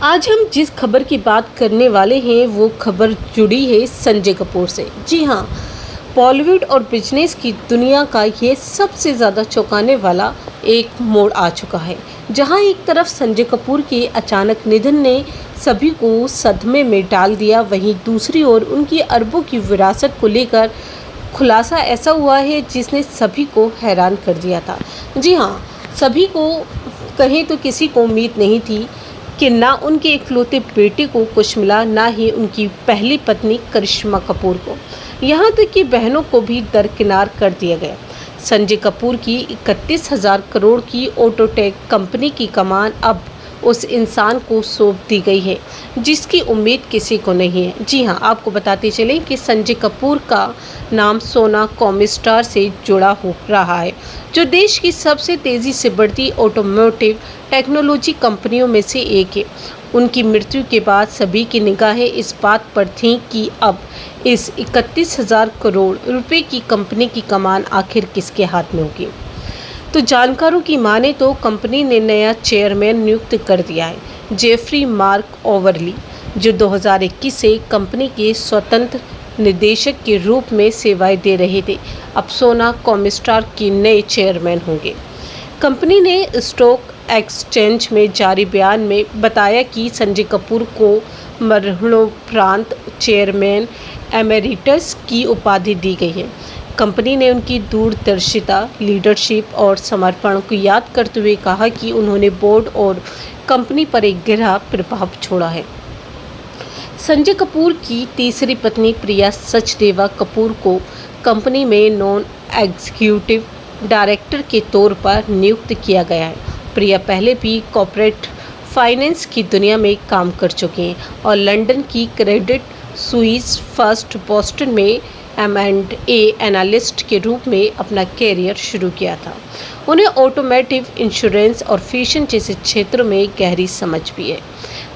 आज हम जिस खबर की बात करने वाले हैं वो खबर जुड़ी है संजय कपूर से। जी हाँ, बॉलीवुड और बिजनेस की दुनिया का ये सबसे ज़्यादा चौंकाने वाला एक मोड़ आ चुका है, जहां एक तरफ संजय कपूर के अचानक निधन ने सभी को सदमे में डाल दिया, वहीं दूसरी ओर उनकी अरबों की विरासत को लेकर खुलासा ऐसा हुआ है जिसने सभी को हैरान कर दिया था। जी हाँ, सभी को कहें तो किसी को उम्मीद नहीं थी कि ना उनके इकलौते बेटे को कुछ मिला, ना ही उनकी पहली पत्नी करिश्मा कपूर को, यहाँ तक कि बहनों को भी दरकिनार कर दिया गया। संजय कपूर की 31,000 करोड़ की ऑटोटेक कंपनी की कमान अब उस इंसान को सौंप दी गई है जिसकी उम्मीद किसी को नहीं है। जी हाँ, आपको बताते चलें कि संजय कपूर का नाम सोना कॉमिस्टार से जुड़ा हो रहा है, जो देश की सबसे तेज़ी से बढ़ती ऑटोमोटिव टेक्नोलॉजी कंपनियों में से एक है। उनकी मृत्यु के बाद सभी की निगाहें इस बात पर थीं कि अब इस 31,000 करोड़ रुपए की कंपनी की कमान आखिर किसके हाथ में होगी। तो जानकारों की माने तो कंपनी ने नया चेयरमैन नियुक्त कर दिया है, जेफरी मार्क ओवरली, जो 2021 से कंपनी के स्वतंत्र निदेशक के रूप में सेवाएं दे रहे थे। अब सोना कॉमिस्टार के नए चेयरमैन होंगे। कंपनी ने स्टॉक एक्सचेंज में जारी बयान में बताया कि संजय कपूर को मरणोपरांत चेयरमैन एमेरिटस की उपाधि दी गई है। कंपनी ने उनकी दूरदर्शिता, लीडरशिप और समर्पण को याद करते हुए कहा कि उन्होंने बोर्ड और कंपनी पर एक गहरा प्रभाव छोड़ा है। संजय कपूर की तीसरी पत्नी प्रिया सचदेवा कपूर को कंपनी में नॉन एग्जीक्यूटिव डायरेक्टर के तौर पर नियुक्त किया गया है। प्रिया पहले भी कॉर्पोरेट फाइनेंस की दुनिया में काम कर चुके हैं और लंदन की क्रेडिट सुइस फर्स्ट बोस्टन में M&A एनालिस्ट के रूप में अपना कैरियर शुरू किया था। उन्हें ऑटोमोटिव, इंश्योरेंस और फैशन जैसे क्षेत्रों में गहरी समझ भी है।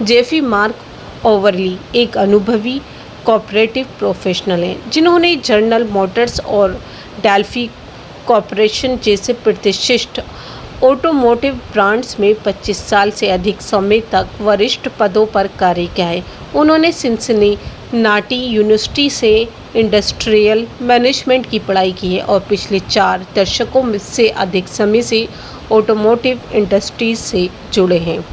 जेफी मार्क ओवरली एक अनुभवी कॉर्पोरेटिव प्रोफेशनल हैं, जिन्होंने जनरल मोटर्स और डेल्फी कॉरपोरेशन जैसे प्रतिष्ठित ऑटोमोटिव ब्रांड्स में 25 साल से अधिक समय तक वरिष्ठ पदों पर कार्य किया है। उन्होंने सिंसिनाटी यूनिवर्सिटी से इंडस्ट्रियल मैनेजमेंट की पढ़ाई की है और पिछले 4 दशकों से अधिक समय से ऑटोमोटिव इंडस्ट्री से जुड़े हैं।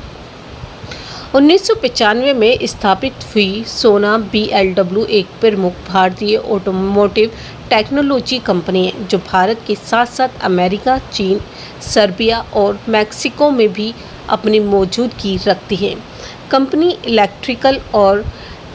1995 में स्थापित हुई सोना BLW एक प्रमुख भारतीय ऑटोमोटिव टेक्नोलॉजी कंपनी है, जो भारत के साथ साथ अमेरिका, चीन, सर्बिया और मैक्सिको में भी अपनी मौजूदगी रखती है। कंपनी इलेक्ट्रिकल और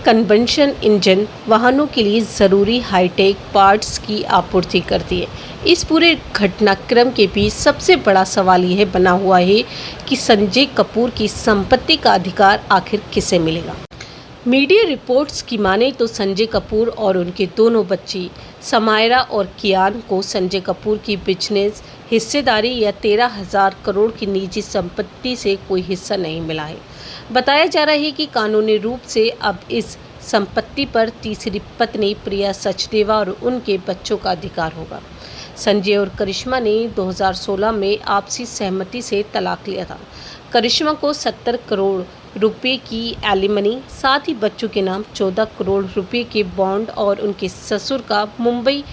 कन्वेंशन इंजन वाहनों के लिए ज़रूरी हाईटेक पार्ट्स की आपूर्ति करती है। इस पूरे घटनाक्रम के बीच सबसे बड़ा सवाल यह बना हुआ है कि संजय कपूर की संपत्ति का अधिकार आखिर किसे मिलेगा। मीडिया रिपोर्ट्स की माने तो संजय कपूर और उनके दोनों बच्ची समायरा और कियान को संजय कपूर की बिजनेस हिस्सेदारी या 13,000 करोड़ की निजी संपत्ति से कोई हिस्सा नहीं मिला है। बताया जा रहा है कि कानूनी रूप से अब इस संपत्ति पर तीसरी पत्नी प्रिया सचदेवा और उनके बच्चों का अधिकार होगा। संजय और करिश्मा ने 2016 में आपसी सहमति से तलाक लिया था। करिश्मा को 70 करोड़ रुपए की एलिमनी, साथ ही बच्चों के नाम 14 करोड़ रुपए के बॉन्ड और उनके ससुर का मुंबई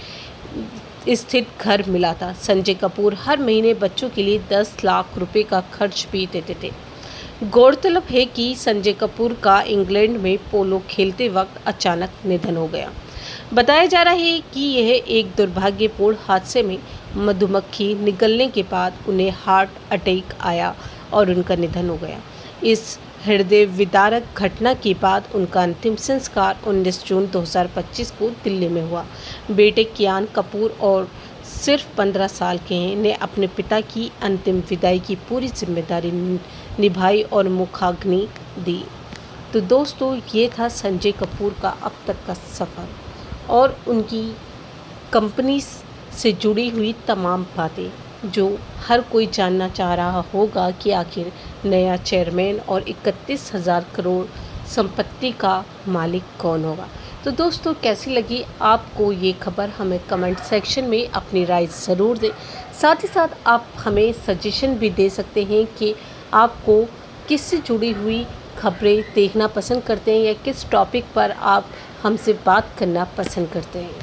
स्थित घर मिला था। संजय कपूर हर महीने बच्चों के लिए 10 लाख रुपए का खर्च भी देते थे। गौरतलब है कि संजय कपूर का इंग्लैंड में पोलो खेलते वक्त अचानक निधन हो गया। बताया जा रहा है कि यह एक दुर्भाग्यपूर्ण हादसे में मधुमक्खी निगलने के बाद उन्हें हार्ट अटैक आया और उनका निधन हो गया। इस हृदय विदारक घटना के बाद उनका अंतिम संस्कार 19 जून 2025 को दिल्ली में हुआ। बेटे कियान कपूर और सिर्फ 15 साल के हैं ने अपने पिता की अंतिम विदाई की पूरी जिम्मेदारी निभाई और मुखाग्नि दी। तो दोस्तों, ये था संजय कपूर का अब तक का सफ़र और उनकी कंपनी से जुड़ी हुई तमाम बातें, जो हर कोई जानना चाह रहा होगा कि आखिर नया चेयरमैन और 31,000 करोड़ संपत्ति का मालिक कौन होगा। तो दोस्तों, कैसी लगी आपको ये खबर, हमें कमेंट सेक्शन में अपनी राय ज़रूर दें। साथ ही साथ आप हमें सजेशन भी दे सकते हैं कि आपको किससे जुड़ी हुई खबरें देखना पसंद करते हैं या किस टॉपिक पर आप हमसे बात करना पसंद करते हैं।